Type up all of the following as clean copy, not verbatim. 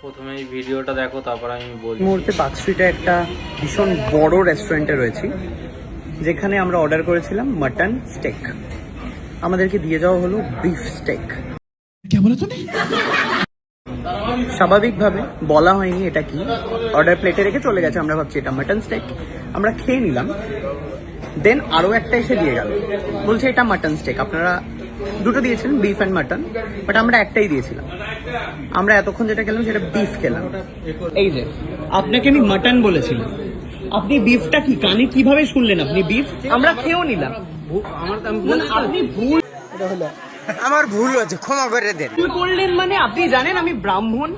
প্রথমে এই ভিডিওটা দেখো, তারপর আমি বলছি। এই মুহূর্তে পার্ক স্ট্রিটে একটা ভীষণ বড় রেস্টুরেন্টে রয়েছি, যেখানে আমরা অর্ডার করেছিলাম মাটন স্টেক। আমাদেরকে দিয়ে যাওয়া হলো বিফ স্টেক। স্বাভাবিকভাবে বলা হয়নি এটা কি, অর্ডার প্লেটে রেখে চলে গেছে। আমরা ভাবছি এটা মাটন স্টেক, আমরা খেয়ে নিলাম। দেন আরও একটা এসে দিয়ে গেল, বলছে এটা মাটন স্টেক। আপনারা দুটো দিয়েছিলেন, বিফ অ্যান্ড মাটন, বাট আমরা একটাই দিয়েছিলাম। আমরা এতক্ষণ যেটা খেলাম সেটা বিফ খেলাম। এই যে আপনাকে আমি মাটন বলেছিলাম, আপনি বিফটা কি কানে কিভাবে শুনলেন? আপনি বিফ, আমরা খেয়েও নিলাম। আপনি ভুল, আমার ভুল হয়েছে, ক্ষমা করে দেন। ভুল করলেন মানে আপনি জানেন আমি ব্রাহ্মণ,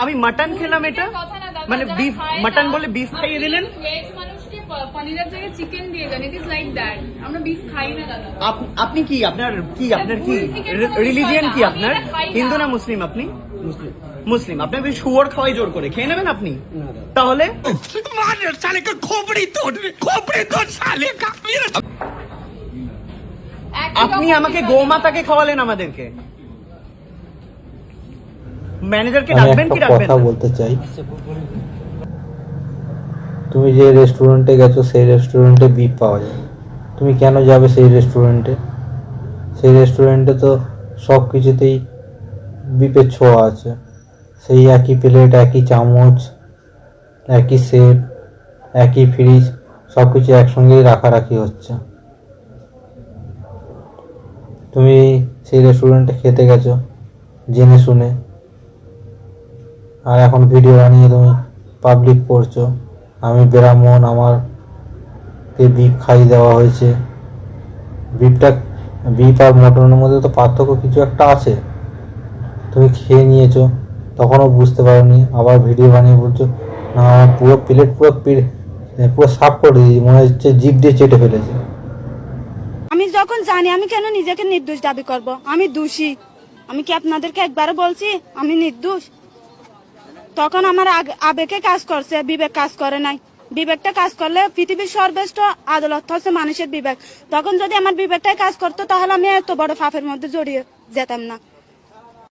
আমি মাটন খেলাম, এটা মানে বিফ মাটন বলে বিফ খাইয়ে দিলেন। পনিরের জায়গায় চিকেন দিয়ে দেন, ইট ইজ লাইক দ্যাট। আমরা বিফ খাই না দাদা। আপনি কি, আপনার কি রিলিজিয়ন কি? আপনার হিন্দু না মুসলিম? আপনি মুসলিম। আপনার শুয়োর খাওয়াই জোর করে খেয়ে নেবেন আপনি? তাহলে আপনি আমাকে গোমাতাকে খাওয়ালেন, আমাদেরকে। ম্যানেজারকে ডাকবেন কি ডাকবেন? কথা বলতে চাই, তুমি যে রেস্টুরেন্টে গেছো সেই রেস্টুরেন্টে বিফ পাওয়া যায়, তুমি কেন যাবে সেই রেস্টুরেন্টে? সেই রেস্টুরেন্টে তো সব কিছুতেই বিফের ছোঁয়া আছে। সেই একই প্লেট, একই চামচ, একই শেপ, একই ফ্রিজ, সব কিছু একসঙ্গেই রাখারাখি হচ্ছে। তুমি সেই রেস্টুরেন্টে খেতে গেছো জেনে শুনে, আর এখন ভিডিও বানিয়ে তুমি পাবলিক করছো আমি ব্রাহ্মণ, আমাকে বিফ খাইয়ে দেওয়া হয়েছে। বিফ আর মটনের মধ্যে তো পার্থক্য কিছু একটা আছে। তুমি খেয়ে নিয়েছো, তখনও বুঝতে পারোনি, আবার ভিডিও বানিয়ে বলছো না আমার পুরো প্লেট পুরো সাফ করে দিয়েছি, মনে হচ্ছে জিভ দিয়ে চেটে ফেলেছে। আমি যখন জানি, আমি কেন নিজেকে নির্দোষ দাবি করব? আমি দোষী। আমি কি আপনাদেরকে একবারও বলছি আমি নির্দোষ? তখন আমার আবেগে কাজ করছে, বিবেক কাজ করে নাই। বিবেকটা কাজ করলে পৃথিবীর সর্বশ্রেষ্ঠ আদালত হচ্ছে মানুষের বিবেক। তখন যদি আমার বিবেকটাই কাজ করতো, তাহলে আমি এত বড় পাপের মধ্যে জড়িয়ে যেতাম না।